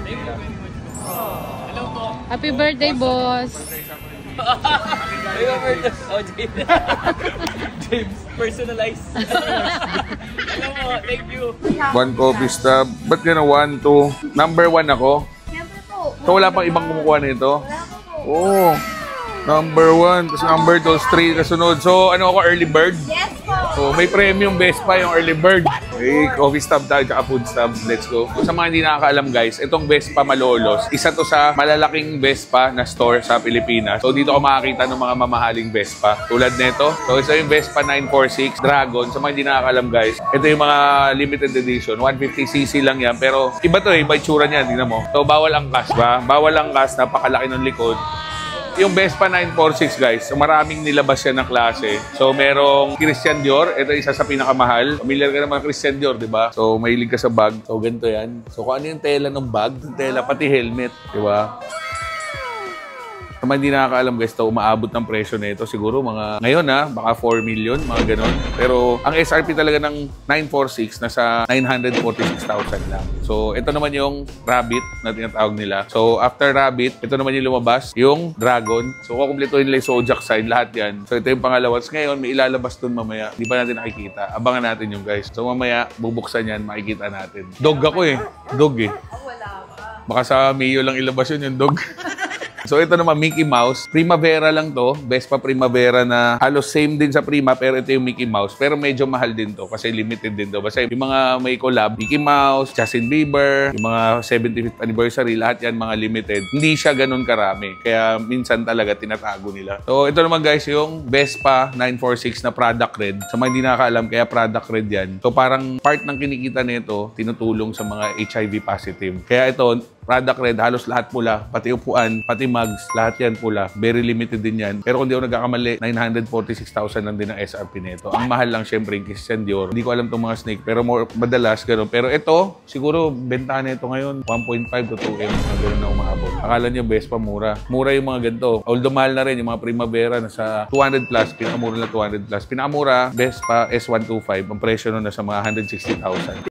Thank you very much. Hello po. Happy birthday, boss. Happy birthday. Oh, James. James, personalized. Hello po, thank you. One coffee stub. Ba't gano'n? 1, 2. Number 1 ako. Siyempre po. So wala pang ibang kumukuha nito? Wala po po. Oo. Number 1, tapos number 2, 3 kasunod. So ano ako, early bird? Yes po. So may premium Vespa yung early bird. May coffee stub tayo, tsaka food stub. Let's go. Sa mga hindi nakakaalam guys, itong Vespa Malolos, isa to sa malalaking Vespa na store sa Pilipinas. So dito ko makakita ng mga mamahaling Vespa. Tulad nito. So isa yung Vespa 946 Dragon. Sa mga hindi nakakaalam guys, ito yung mga limited edition. 150cc lang yan. Pero iba to eh, iba itsura niyan. Tingnan mo. So bawal angkas ba? Bawal angkas, napakalaki ng likod. Yung Vespa 946 guys, so maraming nilabas yan ng klase. So merong Christian Dior, ito isa sa pinakamahal. Familiar ka naman Christian Dior, di ba? So mahilig ka sa bag. So ganito yan. So kung ano yung tela ng bag, yung tela pati helmet, di ba? Sa mga hindi nakakaalam guys, ito umaabot ng presyo na ito. Siguro mga ngayon baka 4 million, mga ganon. Pero ang SRP talaga ng 946 nasa 946,000 lang. So ito naman yung Rabbit na tinatawag nila. So after Rabbit, ito naman yung lumabas, yung Dragon. So kukumpletuhin nila yung Zodiac sign, lahat yan. So ito yung pangalawa. Ngayon may ilalabas dun mamaya. Hindi pa natin nakikita. Abangan natin yung guys. So mamaya bubuksan yan, makikita natin. Dog ako eh. Dog eh. Wala pa. Baka sa Mio lang ilabas yun yung dog. So ito naman Mickey Mouse, Primavera lang to, Vespa Primavera na halos same din sa Prima pero ito yung Mickey Mouse. Pero medyo mahal din to kasi limited din to. Basta yung mga may collab, Mickey Mouse, Justin Bieber, yung mga 75th anniversary, lahat yan mga limited. Hindi siya ganun karami. Kaya minsan talaga tinatago nila. So ito naman guys yung Vespa 946 na product red. Sa mga hindi nakakaalam, kaya product red yan. So parang part ng kinikita nito, tinutulong sa mga HIV positive. Kaya ito, product red, halos lahat pula, pati upuan, pati mugs, lahat yan pula. Very limited din yan. Pero kung di ako nagkakamali, 946,000 lang din ang SRP nito. Ang mahal lang syempre yung Christian Dior. Hindi ko alam itong mga snake, pero madalas gano'n. Pero ito, siguro bentahan nito ngayon, 1.5 to 2M, mga gano'n na umaabot. Akala nyo, Vespa mura. Mura yung mga ganito. Although mahal na rin, yung mga Primavera, nasa 200 plus, pinakamura na 200 plus. Pinakamura, Vespa S125, ang presyo nun nasa mga 160,000.